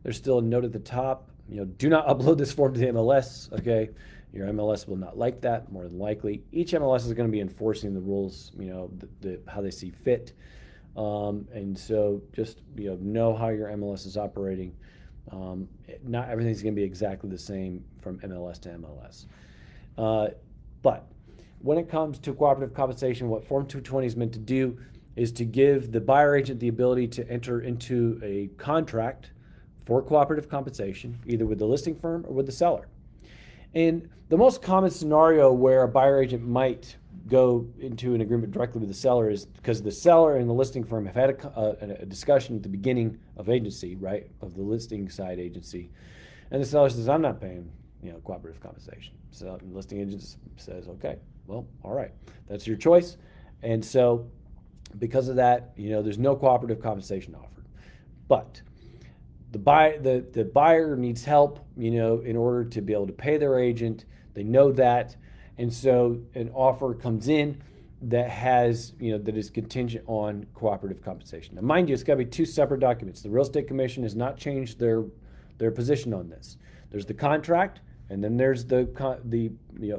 There's still a note at the top. Do not upload this form to the MLS. Okay. Your MLS will not like that, more than likely. Each MLS is going to be enforcing the rules, how they see fit. And so just, know how your MLS is operating. Not everything's going to be exactly the same from MLS to MLS. But when it comes to cooperative compensation, what Form 220 is meant to do is to give the buyer agent the ability to enter into a contract for cooperative compensation, either with the listing firm or with the seller. And the most common scenario where a buyer agent might go into an agreement directly with the seller is because the seller and the listing firm have had a discussion at the beginning of agency, right, of the listing side agency. And the seller says, I'm not paying, cooperative compensation. So the listing agent says, okay, well, all right, that's your choice. And so because of that, there's no cooperative compensation offered. But the buyer needs help, in order to be able to pay their agent. They know that. And so an offer comes in that has, that is contingent on cooperative compensation. Now, mind you, it's got to be 2 separate documents. The Real Estate Commission has not changed their position on this. There's the contract, and then there's the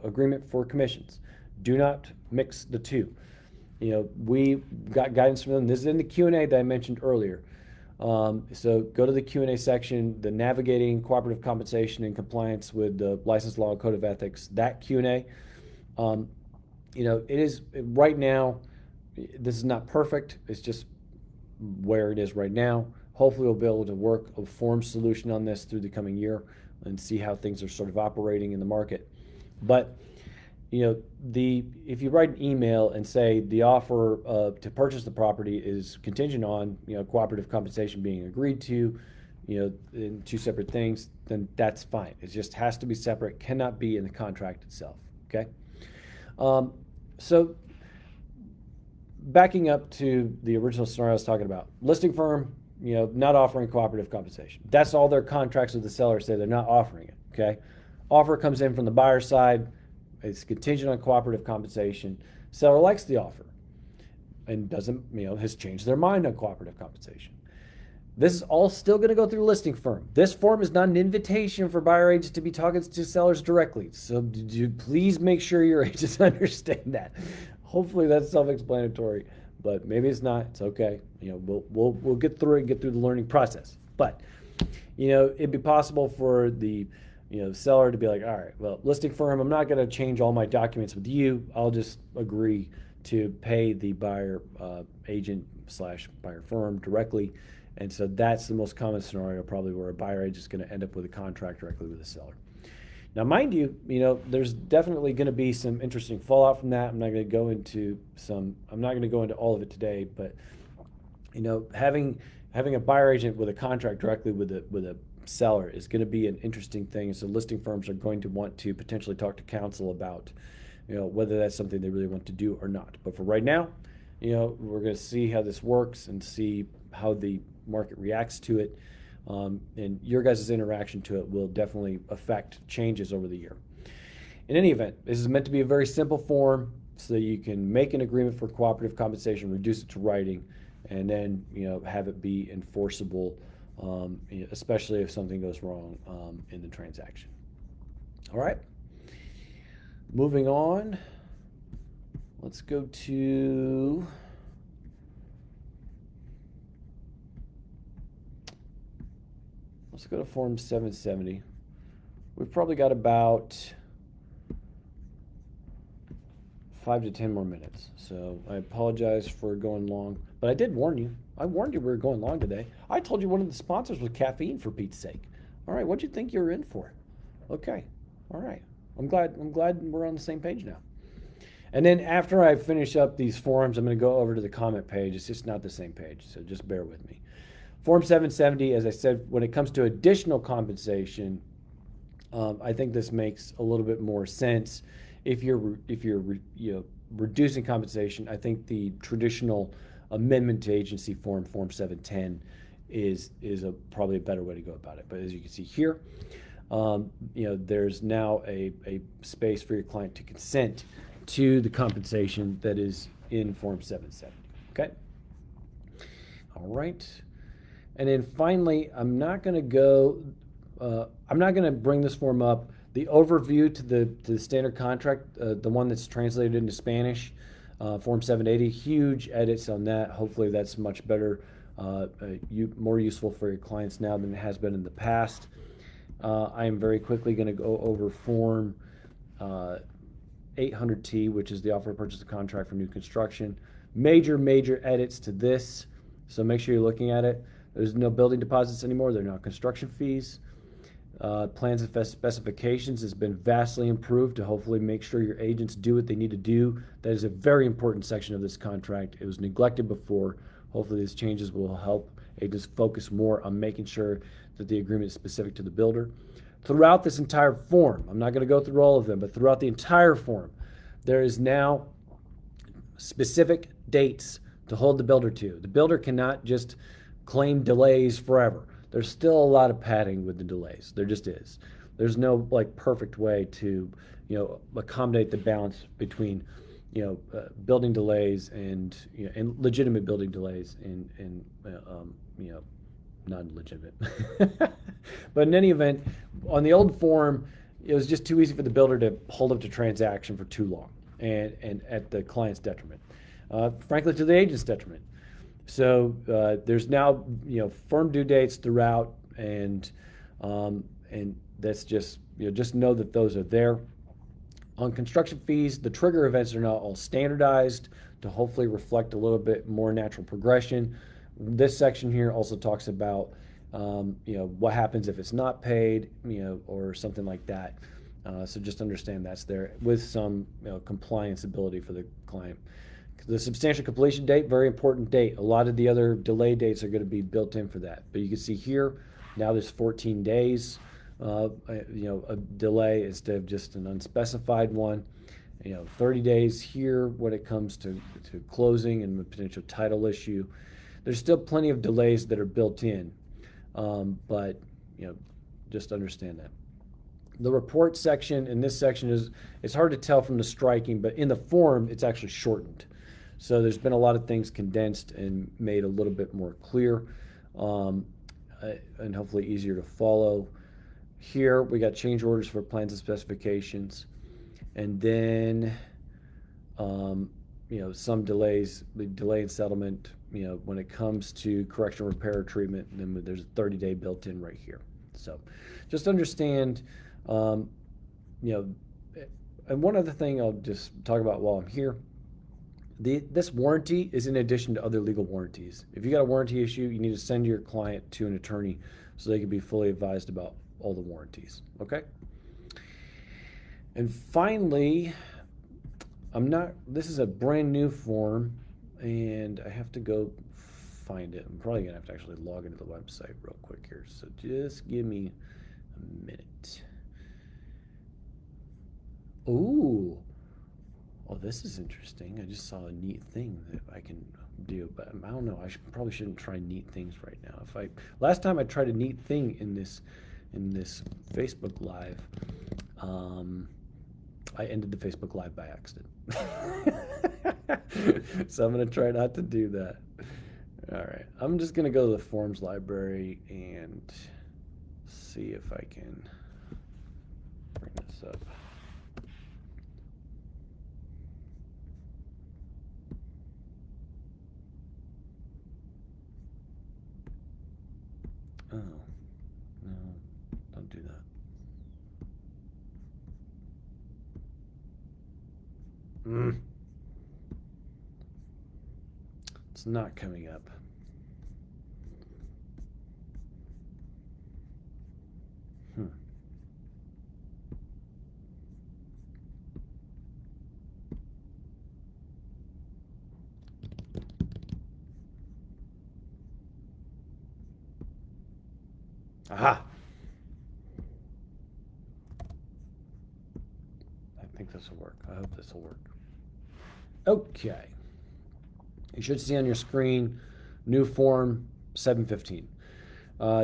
agreement for commissions. Do not mix the two. We got guidance from them. This is in the Q&A that I mentioned earlier. So go to the Q&A section, the navigating cooperative compensation in compliance with the license law and code of ethics, that Q&A. It is right now, this is not perfect. It's just where it is right now. Hopefully we'll be able to work a form solution on this through the coming year and see how things are sort of operating in the market. But if you write an email and say the offer to purchase the property is contingent on, cooperative compensation being agreed to, in 2 separate things, then that's fine. It just has to be separate, cannot be in the contract itself, okay? So backing up to the original scenario I was talking about, listing firm, not offering cooperative compensation. That's all their contracts with the seller say, they're not offering it, okay? Offer comes in from the buyer side. It's contingent on cooperative compensation. Seller likes the offer and doesn't, has changed their mind on cooperative compensation. This is all still going to go through listing firm. This form is not an invitation for buyer agents to be talking to sellers directly. So please make sure your agents understand that. Hopefully that's self-explanatory, but maybe it's not. It's okay. We'll get through it and get through the learning process. But it'd be possible for the seller to be like, all right, well, listing firm, I'm not going to change all my documents with you. I'll just agree to pay the buyer agent / buyer firm directly. And so that's the most common scenario, probably, where a buyer agent is going to end up with a contract directly with the seller. Now, mind you, there's definitely going to be some interesting fallout from that. I'm not going to go into all of it today, but having a buyer agent with a contract directly with a seller is going to be an interesting thing. So listing firms are going to want to potentially talk to counsel about, whether that's something they really want to do or not. But for right now, we're going to see how this works and see how the market reacts to it. and your guys' interaction to it will definitely affect changes over the year. In any event, this is meant to be a very simple form so that you can make an agreement for cooperative compensation, reduce it to writing, and then have it be enforceable, especially if something goes wrong in the transaction. All right, moving on. Let's go to Form 770. We've probably got about 5 to 10 more minutes. So I apologize for going long, but I did warn you. I warned you we were going long today. I told you one of the sponsors was caffeine, for Pete's sake. All right, what'd you think you were in for? Okay, all right. I'm glad we're on the same page now. And then after I finish up these forms, I'm going to go over to the comment page. It's just not the same page, so just bear with me. Form 770, as I said, when it comes to additional compensation, I think this makes a little bit more sense. If you're reducing compensation, I think the traditional amendment to agency form 710, is probably a better way to go about it. But as you can see here, there's now a space for your client to consent to the compensation that is in Form 770. Okay. All right. And then finally, I'm not going to bring this form up. The overview to the standard contract, the one that's translated into Spanish, Form 780, huge edits on that. Hopefully that's much better, more useful for your clients now than it has been in the past. I am very quickly going to go over Form 800T, which is the offer to purchase a contract for new construction. Major edits to this, so make sure you're looking at it. There's no building deposits anymore. They're not construction fees. Plans and specifications has been vastly improved to hopefully make sure your agents do what they need to do. That is a very important section of this contract. It was neglected before. Hopefully these changes will help agents focus more on making sure that the agreement is specific to the builder. Throughout this entire form, I'm not going to go through all of them, but throughout the entire form, there is now specific dates to hold the builder to. The builder cannot just claim delays forever. There's still a lot of padding with the delays. There just is. There's no perfect way to accommodate the balance between building delays and and legitimate building delays and non-legitimate. But in any event, on the old form, it was just too easy for the builder to hold up the transaction for too long, and at the client's detriment, frankly to the agent's detriment. So there's now firm due dates throughout, and that's just just know that those are there. On construction fees, the trigger events are now all standardized to hopefully reflect a little bit more natural progression. This section here also talks about what happens if it's not paid, or something like that. So just understand that's there with some compliance ability for the client. The substantial completion date, very important date. A lot of the other delay dates are going to be built in for that. But you can see here, now there's 14 days, a delay instead of just an unspecified one. 30 days here when it comes to closing and the potential title issue. There's still plenty of delays that are built in, but just understand that. The report section in this section it's hard to tell from the striking, but in the form it's actually shortened. So there's been a lot of things condensed and made a little bit more clear, and hopefully easier to follow. Here we got change orders for plans and specifications, and then some delays, the delay in settlement. When it comes to correction, repair, or treatment, then there's a 30-day built in right here. So just understand. And one other thing I'll just talk about while I'm here. This warranty is in addition to other legal warranties. If you got a warranty issue, you need to send your client to an attorney so they can be fully advised about all the warranties. Okay? And finally, this is a brand new form, and I have to go find it. I'm probably gonna have to actually log into the website real quick here. So just give me a minute. Ooh. Oh, this is interesting. I just saw a neat thing that I can do, but I don't know. Probably shouldn't try neat things right now. Last time I tried a neat thing in this Facebook Live, I ended the Facebook Live by accident. So I'm gonna try not to do that. All right, I'm just gonna go to the forms library and see if I can bring this up. Oh, no, don't do that. It's not coming up. Aha! I think this will work. I hope this will work. Okay. You should see on your screen, new form 715.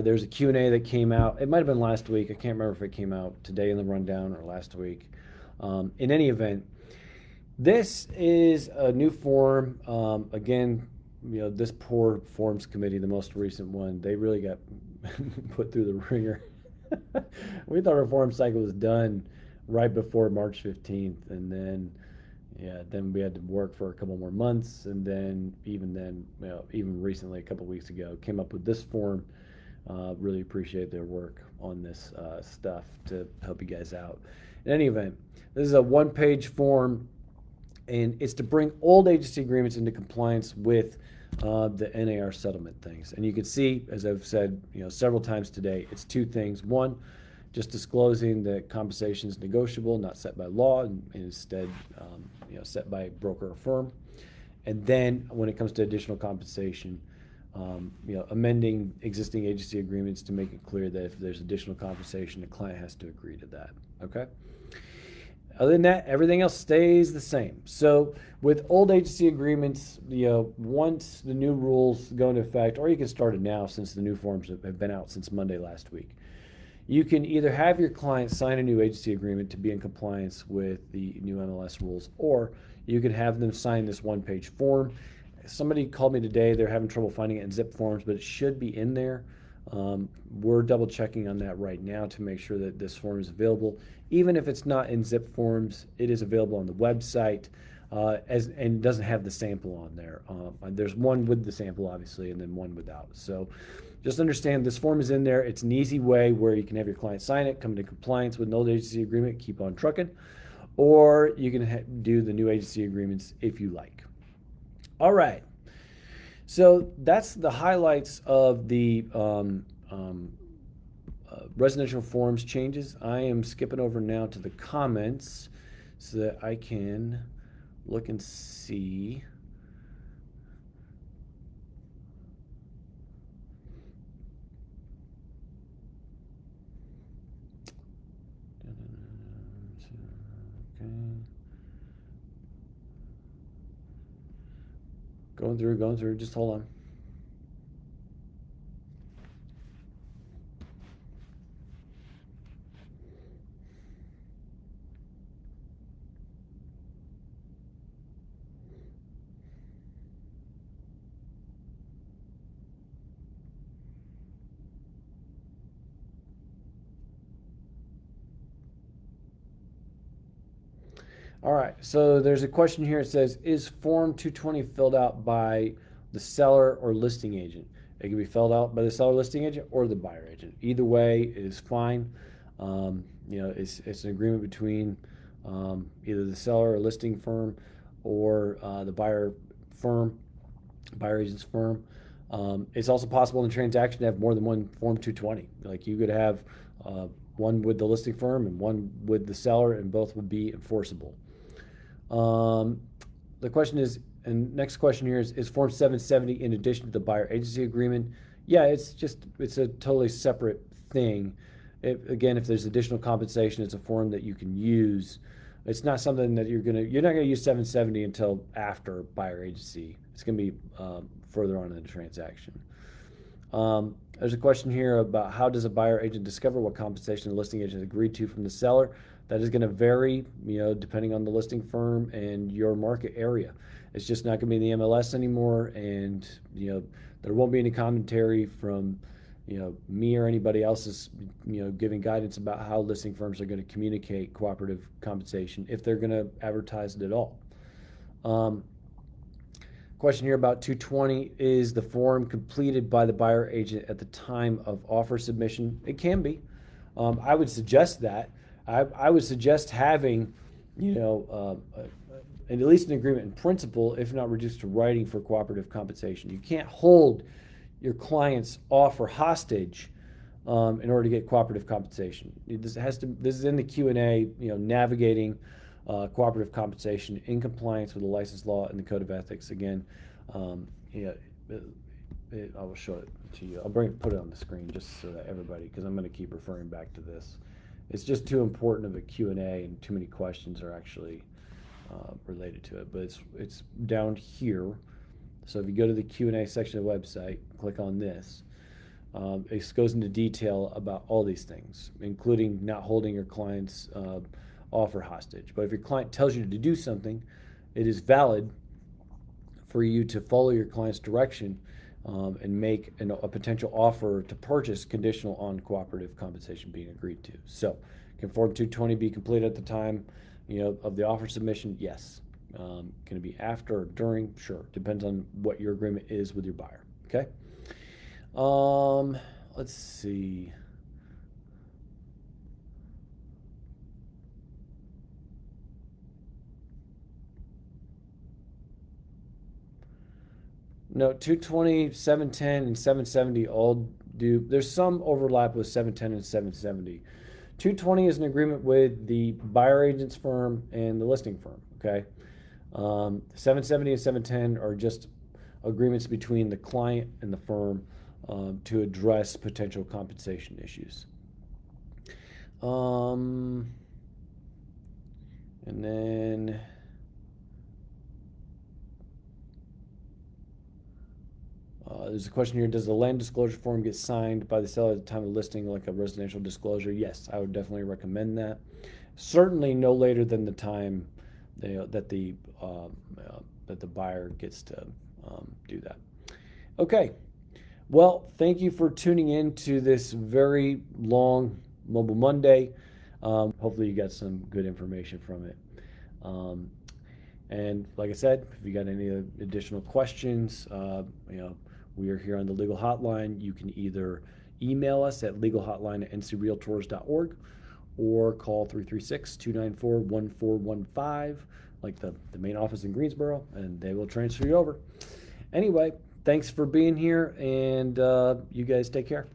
There's a Q&A that came out. It might have been last week. I can't remember if it came out today in the rundown or last week. In any event, this is a new form. Again, this poor forms committee, the most recent one, they really got put through the ringer. We thought our form cycle was done right before March 15th, and then we had to work for a couple more months, and then, even recently, a couple weeks ago, came up with this form. Really appreciate their work on this stuff to help you guys out. In any event, this is a one-page form, and it's to bring old agency agreements into compliance with the NAR settlement things. And you can see, as I've said several times today, it's two things. One, just disclosing that compensation is negotiable, not set by law, and instead set by broker or firm. And then when it comes to additional compensation, amending existing agency agreements to make it clear that if there's additional compensation, the client has to agree to that. Okay. Other than that, everything else stays the same. So with old agency agreements, once the new rules go into effect, or you can start it now since the new forms have been out since Monday last week, you can either have your client sign a new agency agreement to be in compliance with the new MLS rules, or you can have them sign this one-page form. Somebody called me today. They're having trouble finding it in zip forms, but it should be in there. We're double checking on that right now to make sure that this form is available. Even if it's not in zip forms, it is available on the website and doesn't have the sample on there. There's one with the sample, obviously, and then one without. So just understand this form is in there. It's an easy way where you can have your client sign it, come into compliance with an old agency agreement, keep on trucking, or you can do the new agency agreements if you like. All right. So that's the highlights of the residential forms changes. I am skipping over now to the comments so that I can look and see. Okay. Going through, just hold on. All right, so there's a question here. It says, is Form 220 filled out by the seller or listing agent? It can be filled out by the seller listing agent or the buyer agent. Either way is fine. It's an agreement between either the seller or listing firm or the buyer agent's firm. It's also possible in a transaction to have more than one Form 220. Like you could have one with the listing firm and one with the seller, and both would be enforceable. The question is, and next question here is Form 770 in addition to the buyer agency agreement? Yeah, it's a totally separate thing. Again, if there's additional compensation, it's a form that you can use It's not something that you're not gonna use 770 until after buyer agency. It's gonna be further on in the transaction. There's a question here about how does a buyer agent discover what compensation the listing agent agreed to from the seller. That is going to vary, depending on the listing firm and your market area. It's just not going to be in the MLS anymore, and there won't be any commentary from me or anybody else's giving guidance about how listing firms are going to communicate cooperative compensation if they're going to advertise it at all. Question here about 220, is the form completed by the buyer agent at the time of offer submission? It can be. I would suggest that. I would suggest having, at least an agreement in principle, if not reduced to writing, for cooperative compensation. You can't hold your client's offer hostage in order to get cooperative compensation. This is in the Q&A, navigating cooperative compensation in compliance with the license law and the code of ethics. Again, I will show it to you. I'll put it on the screen just so that everybody, because I'm going to keep referring back to this. It's just too important of a Q&A, and too many questions are actually related to it. But it's down here. So if you go to the Q&A section of the website, click on this. It goes into detail about all these things, including not holding your client's offer hostage. But if your client tells you to do something, it is valid for you to follow your client's direction and make a potential offer to purchase conditional on cooperative compensation being agreed to. So, can Form 220 be completed at the time of the offer submission? Yes. Can it be after or during? Sure. Depends on what your agreement is with your buyer. Okay. Let's see. No, 220, 710, and 770 all do. There's some overlap with 710 and 770. 220 is an agreement with the buyer agent's firm and the listing firm. Okay. 770 and 710 are just agreements between the client and the firm to address potential compensation issues. And then there's a question here, does the land disclosure form get signed by the seller at the time of listing, like a residential disclosure? Yes, I would definitely recommend that. Certainly no later than the time that the buyer gets to do that. Okay, well, thank you for tuning in to this very long Mobile Monday. Hopefully you got some good information from it. And like I said, if you got any additional questions, we are here on the legal hotline. You can either email us at legalhotline@ncrealtors.org or call 336-294-1415, like the main office in Greensboro, and they will transfer you over. Anyway, thanks for being here, and you guys take care.